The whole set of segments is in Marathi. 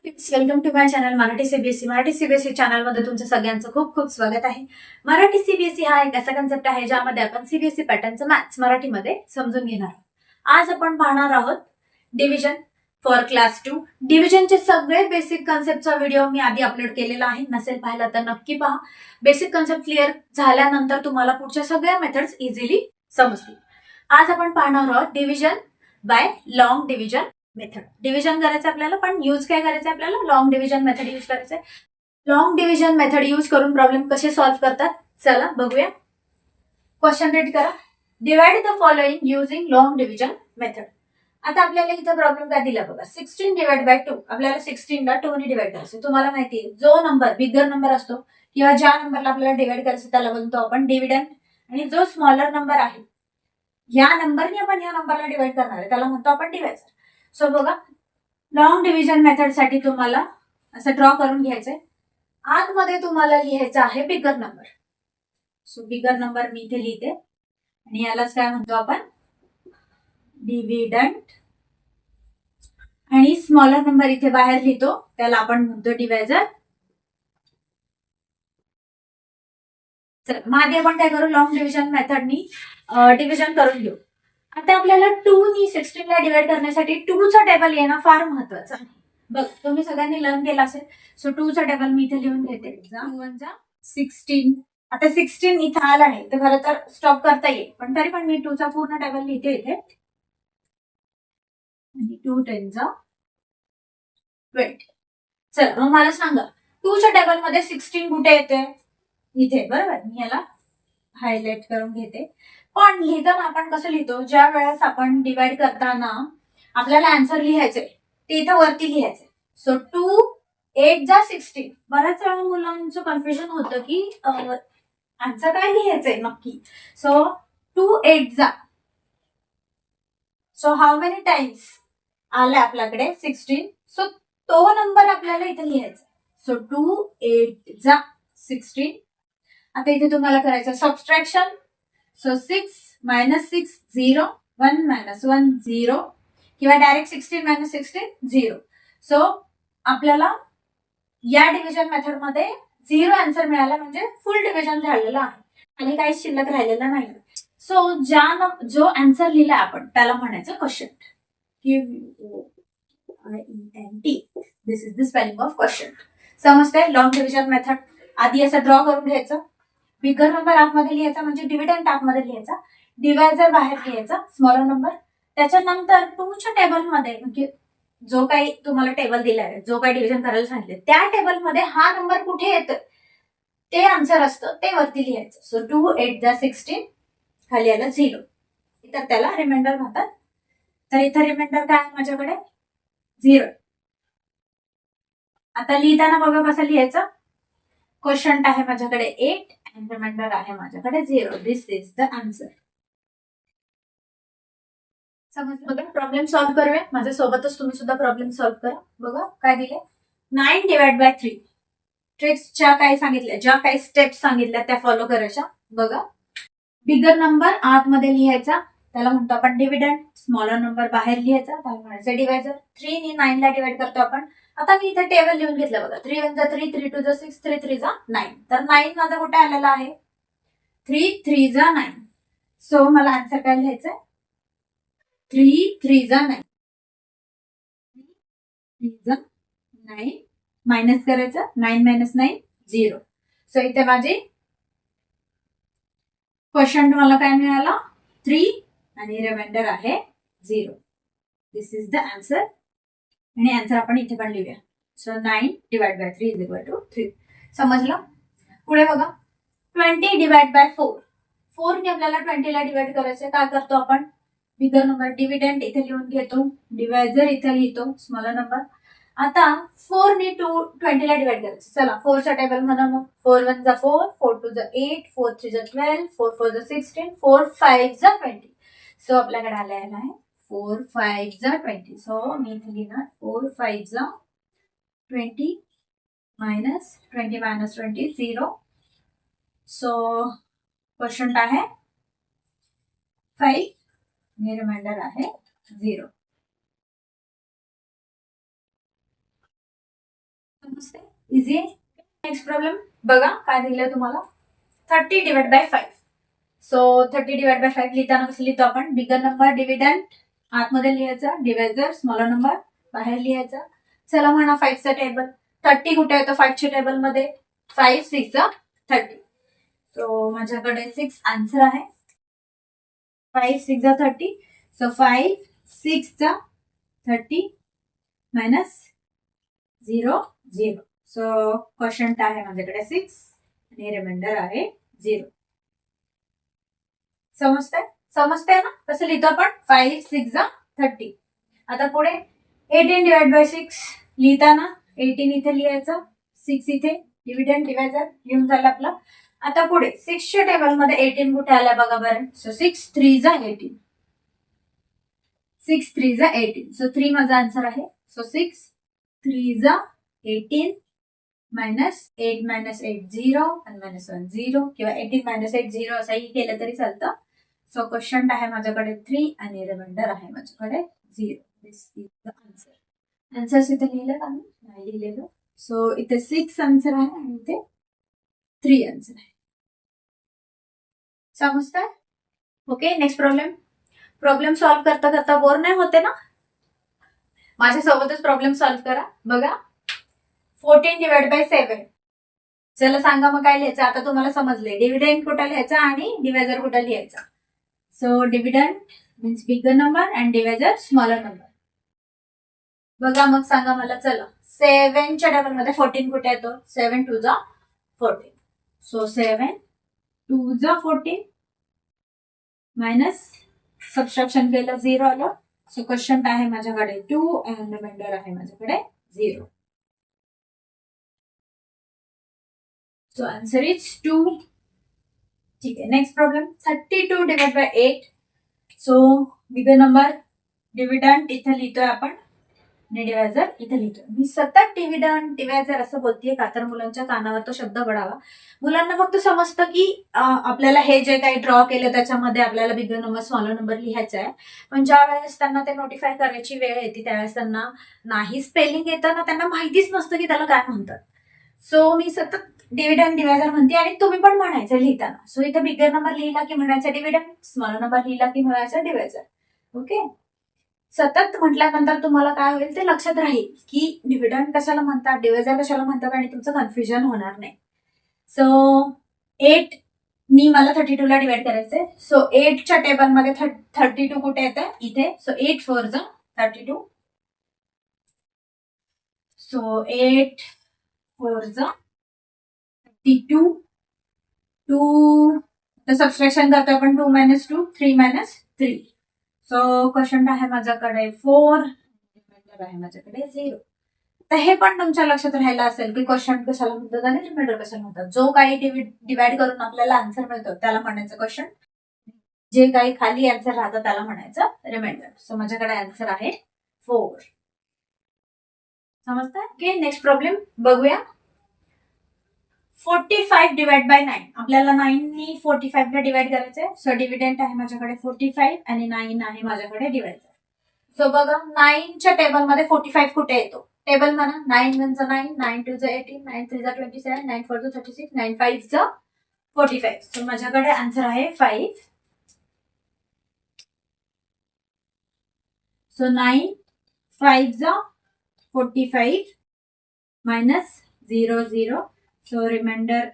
Welcome to my channel Marathi CBSE channel मध्ये तुमचं सगळ्यांचं खूप खूप स्वागत आहे. मराठी सीबीएसई हा एक असा कन्सेप्ट आहे ज्यामध्ये आपण सीबीएसई पॅटर्नचं मॅथ्स मराठीमध्ये समजून घेणार आहोत. आज आपण पाहणार आहोत डिव्हिजन फॉर क्लास 2. डिव्हिजनचे सगळे बेसिक कन्सेप्टचा व्हिडिओ मी आधी अपलोड केलेला आहे. नसेल पाहिला तर नक्की पहा. बेसिक कन्सेप्ट क्लिअर झाल्यानंतर तुम्हाला पुढच्या सगळ्या मेथड्स इझिली समजतील. आज आपण पाहणार आहोत division by long division method. Division करायचं आपल्याला, पण यूज काय करायचं आपल्याला? लॉंग डिव्हिजन मेथड यूज करायचंय. लॉंग डिव्हिजन मेथड यूज करून प्रॉब्लेम कसे सॉल्व्ह करतात चला बघूया. क्वेश्चन रीड करा. Divide the following using long division method. आता आपल्याला इथं प्रॉब्लेम काय दिला बघा. 16 डिवाइड बाय 2. आपल्याला 16 ला 2 ने डिवाइड करायचं. तुम्हाला माहितीये जो नंबर बिगर नंबर असतो किंवा ज्या नंबरला आपल्याला डिवाइड करायचं त्याला बोलतो आपण डिव्हिडंड, आणि जो स्मॉलर नंबर आहे या नंबरने आपण या नंबरला डिवाइड करणार आहे त्याला म्हणतो आपण डिव्हायजर. सो बघा, लॉंग डिव्हिजन मेथड साठी तुम्हाला असं ड्रॉ करून घ्यायचंय. आतमध्ये तुम्हाला लिहायचं आहे bigger number. So bigger number मी इथे लिहिते आणि यालाच काय म्हणतो आपण? डिव्हिडंड. आणि स्मॉलर नंबर इथे बाहेर लिहितो त्याला आपण म्हणतो डिव्हायजर. चला, आधी आपण काय करू? लॉंग डिव्हिजन मेथडनी डिव्हिजन करून घेऊ. आता आपल्याला 2 नी 16 ला डिवाइड करण्यासाठी 2 चा टेबल येणं फार महत्वाचं आहे. बघ, तुम्ही सगळ्यांनी लर्न केला असेल. सो 2 चा टेबल मी इथे लिहून घेते. 16. आता 16 इथे आला आहे तर खरं तर स्टॉप करता येईल, पण तरी पण मी 2 चा पूर्ण टेबल लिहिते इथे. 2 10 20. चला मग मला सांगा 2 च्या टेबल मध्ये 16 कुठे येते? इथे, बरोबर. मी याला हायलाइट करून घेते. पण लिहिताना आपण कसं लिहितो? ज्या वेळेस आपण डिवाइड करताना आपल्याला आन्सर लिहायचंय ते इथं वरती लिहायचंय. सो 2 8 जा 16. बऱ्याच वेळा मुलांचं कन्फ्युजन होतं की आन्सर काय लिहायचंय नक्की. सो 2 8 जा. सो हाऊ मेनी टाइम्स आला आपल्याकडे? 16. सो तो नंबर आपल्याला इथे लिहायचा. सो 2 8 जा 16. आता इथे तुम्हाला करायचं सबस्ट्रॅक्शन. सो 6 - 6 0, 1 - 1 0, किंवा डायरेक्ट 16 - 16 0. सो आपल्याला या डिव्हिजन मेथड मध्ये 0 आन्सर मिळाला म्हणजे फुल डिव्हिजन झालेलं आहे आणि काही शिल्लक राहिलेलं नाही. सो जो आन्सर लिहिला आपण त्याला म्हणायचं quotient. QUINT. This is the spelling of quotient. समजतंय? लॉंग डिव्हिजन मेथड आधी असं ड्रॉ करून घ्यायचं. बिगर नंबर आतमध्ये लिहायचा म्हणजे डिव्हिडंड आतमध्ये लिहायचा, डिव्हायजर बाहेर लिहायचा, स्मॉलर नंबर. त्याच्यानंतर 2 च्या टेबलमध्ये म्हणजे जो काही तुम्हाला टेबल दिलाय, जो काही डिव्हिजन करायला सांगितलं त्या टेबलमध्ये हा नंबर कुठे येतं ते आन्सर असतं ते वरती लिहायचं. सो 2 8 जा 16, खाली आलं 0. तर त्याला रिमाइंडर म्हणतात. तर इथं रिमाइंडर काय आहे माझ्याकडे? 0. आता लिहिताना बघा कसं लिहायचं. क्वोशंट आहे माझ्याकडे 8 आणि रिमाइंडर आहे माझ्याकडे 0. दिस इज द आन्सर. समजलं? बघा, प्रॉब्लेम सॉल्व्ह करूया. माझ्या सोबतच तुम्ही सुद्धा प्रॉब्लेम सॉल्व्ह करा. बघा काय दिले. 9 डिवाइड बाय 3. ट्रिक्सच्या काय सांगितल्या, ज्या काही स्टेप्स सांगितल्या त्या फॉलो करायच्या. बघा, बिगर नंबर आतमध्ये लिहायचा त्याला म्हणतो आपण डिव्हिडंड, स्मॉलर नंबर बाहेर लिहायचा त्याला म्हणायचं डिव्हायजर. 3 ने 9 ला डिवाइड करतो आपण. आता मी इथे टेबल लिहून घेतलं बघा. 3 1 जा 3, 3 2 जा 6, 3 3 जा 9. तर 9 माझा कुठे आलेला आहे? 3 3 जा 9. सो मला आन्सर काय लिहायचंय? 3 3 जा 9. 3 जा 9. मायनस करायचं. 9 - 9 0. सो इथे माझी क्वोशंट मला काय मिळाला? 3 आणि रिमाइंडर आहे 0. दिस इज द आन्सर. आणि आन्सर आपण इथे पण लिहूया. So 9 divide by 3 = 3. समजलं? पुढे बघा, 20 डिवाइड बाय 4. 4 ने आपल्याला 20 ला डिवाइड करायचं. काय करतो आपण? बिगर नंबर डिव्हिडंड इथे लिहून घेतो, डिव्हायजर इथे लिहितो, स्मॉलर नंबर. आता 4 ने 20 ला डिवाइड करायचं. चला 4 चा टेबल म्हणा मग. 4 1 जा 4, 4 2 जा 8, 4 3 जा 12, 4 4 जा 16, 4 5 जा 20. सो आपल्याकडे आलेला आहे 4 5 जा 20. सो मी इथे लिहिणार 4 5 जा 20 मायनस 20 - 20 0. सो क्वोशंट आहे 5 आणि रिमाइंडर आहे 0. इझी आहे. नेक्स्ट प्रॉब्लेम बघा काय दिलंय तुम्हाला. 30 divide by 5. So 30 divide by 5 लिहिताना कसं लिहितो आपण. बिगर नंबर डिव्हिडंड आतमध्ये लिहायचा, डिव्हायझर स्मॉलर नंबर बाहेर लिहायचा. चला म्हणा 5चा टेबल. 30 कुठे येतो 5च्या टेबल मध्ये. 5 6 30. सो माझ्याकडे 6 आन्सर आहे. 5 6 30. So 5 6 30 minus 0 0. सो क्वेश्चन आहे माझ्याकडे 6 आणि रिमाइंडर आहे 0. समजतंय ना कसं लिहितो आपण. 5 6 30. आता पुढे 18 डिवाइड बाय 6 लिहिताना 18 इथे लिहायचं, 6 इथे डिव्हिडंड डिव्हायझर लिहून झालं आपलं. आता पुढे 6च्या टेबल मध्ये 18 कुठे आला बघा बरं. सो 6 3 18. 6 3 18. सो 3 माझा आन्सर आहे. सो 6 3 18 मायनस 8 मायनस 8 0 आणि मायनस 1 0 किंवा 18 मायनस 8 0 असंही केलं तरी चालतं. सो क्वेश्चन आहे माझ्याकडे 3 आणि रिमाइंडर आहे माझ्याकडे 0. दिस इज द आन्सर. आन्सर्स इथे लिहिलं आम्ही नाही लिहिलेलं. सो इथे 6 आन्सर आहे आणि इथे 3 आन्सर आहे. समजतंय. ओके नेक्स्ट प्रॉब्लेम सॉल्व्ह करता करता बोर नाही होते ना. माझ्यासोबतच प्रॉब्लेम सॉल्व्ह करा. बघा 14 डिवाइड बाय 7. चला सांगा मग काय लिहायचं. आता तुम्हाला समजले डिव्हिडंड कुठं लिहायचा आणि डिव्हायझर कुठं लिहायचा. So dividend means bigger number and divisor smaller number. बघा मग सांगा मला. चला 7च्या टेबल मध्ये 14 कुठे येतो. 7 2 14. सो 7 2 14 मायनस सबस्ट्रॅक्शन केलं 0 आलं. सो क्वेश्चन आहे माझ्याकडे 2 अँड रिमाइंडर आहे माझ्याकडे 0. So answer is 2. ठीक आहे. Next problem 32 divide by 8. So bigger number dividend इथे लिहितोय आपण आणि डिव्हायझर इथे लिहितोय. मी सतत डिव्हिडंड डिव्हायझर असं बोलतेय का तर मुलांच्या कानावर तो शब्द पडावा. मुलांना फक्त समजतं की आपल्याला हे जे काही ड्रॉ केलं त्याच्यामध्ये आपल्याला बिगर नंबर स्मॉलर नंबर लिहायचा आहे. पण ज्या वेळेस त्यांना ते नोटिफाय करायची वेळ येते त्यावेळेस त्यांना नाही स्पेलिंग येतं ना, त्यांना माहितीच नसतं की त्याला काय म्हणतात. सो मी सतत डिव्हिडंड डिव्हायझर म्हणते आणि तुम्ही पण म्हणायचं लिहिताना. सो इथे बिगर नंबर लिहिला की म्हणायचं डिव्हिडंड, स्मॉलर नंबर लिहिला की म्हणायचं डिव्हायझर. ओके. सतत म्हटल्यानंतर तुम्हाला काय होईल ते लक्षात राहील की डिव्हिडंड कशाला म्हणतात, डिव्हायझर कशाला म्हणतात आणि तुमचं कन्फ्युजन होणार नाही. सो 8 नी मला 32 ला डिवाइड करायचंय. सो 8च्या टेबल मध्ये 32 कुठे येतं इथे. सो 8 4 32. सो 8 4 32. 2 तर सबस्ट्रॅक्शन करतो आपण. 2 मायनस 2 3 मायनस 3. सो क्वेश्चन आहे माझ्याकडे 4 आहे माझ्याकडे 0. तर हे पण तुमच्या लक्षात राहायला असेल की क्वेश्चन कशाला म्हणतात आणि रिमाइंडर कशाला म्हणतात. जो काही डिवाइड करून आपल्याला आन्सर मिळतो त्याला म्हणायचं क्वेश्चन, जे काही खाली आन्सर राहतं त्याला म्हणायचं रिमाइंडर. सो माझ्याकडे आन्सर आहे 4. समजतंय. ओके नेक्स्ट प्रॉब्लेम बघूया. 45 डिवाइड बाय 9. आपल्याला 9 नी 45 ला डिवाइड करायचंय. सो डिव्हिडंड आहे माझ्याकडे 45 आणि 9 आहे माझ्याकडे डिव्हायझर. सो बघा 9च्या टेबल मध्ये 45 कुठे येतो. टेबल म्हणा. 9 1 9 9 2 18 9 3 27 9 4 36 9 5 45. सो माझ्याकडे आन्सर आहे 5. So 9 5 45 minus 0 0. So remainder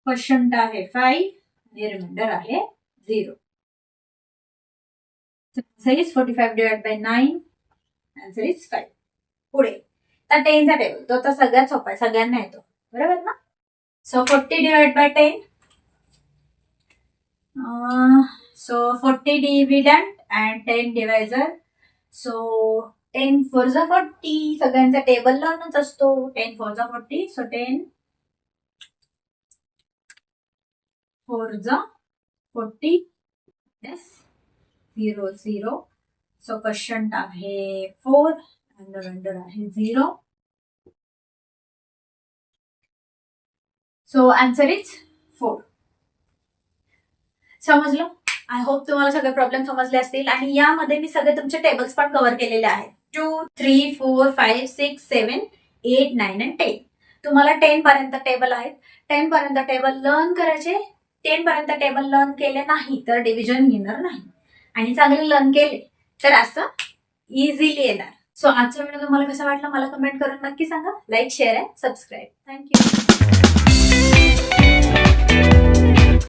question आहे 5 आणि रिमाइंडर आहे 0. Answer is 45 divide by 9. Answer is 5. पुढे तर 10चा टेबल तो तर सगळ्यात सोपा आहे, सगळ्यांना येतो बरोबर ना. So 40 divide by 10. So 40 dividend and 10 divisor. So 10 4 40. सगळ्यांचा टेबल लावूनच असतो. 10 4 40. सो 10 4 40 0 0. सो क्वेश्चन आहे 4 आणि रिमाइंडर आहे 0. So answer is 4. समजलं. आय होप तुम्हाला सगळे प्रॉब्लेम समजले असतील आणि यामध्ये मी सगळे तुमचे टेबल्स पण कव्हर केलेले आहेत. 2, 3, 4, 5, 6, 7, 8, 9 आणि 10. तुम्हाला 10 पर्यंत टेबल आहेत. 10 पर्यंत टेबल लर्न करायचे. 10 पर्यंत टेबल लर्न केले नाही तर डिव्हिजन येणार नाही आणि चांगले लर्न केले तर असं इझिली येणार. सो आजचा व्हिडिओ तुम्हाला कसा वाटला मला कमेंट करून नक्की सांगा. Like, share and subscribe. Thank you.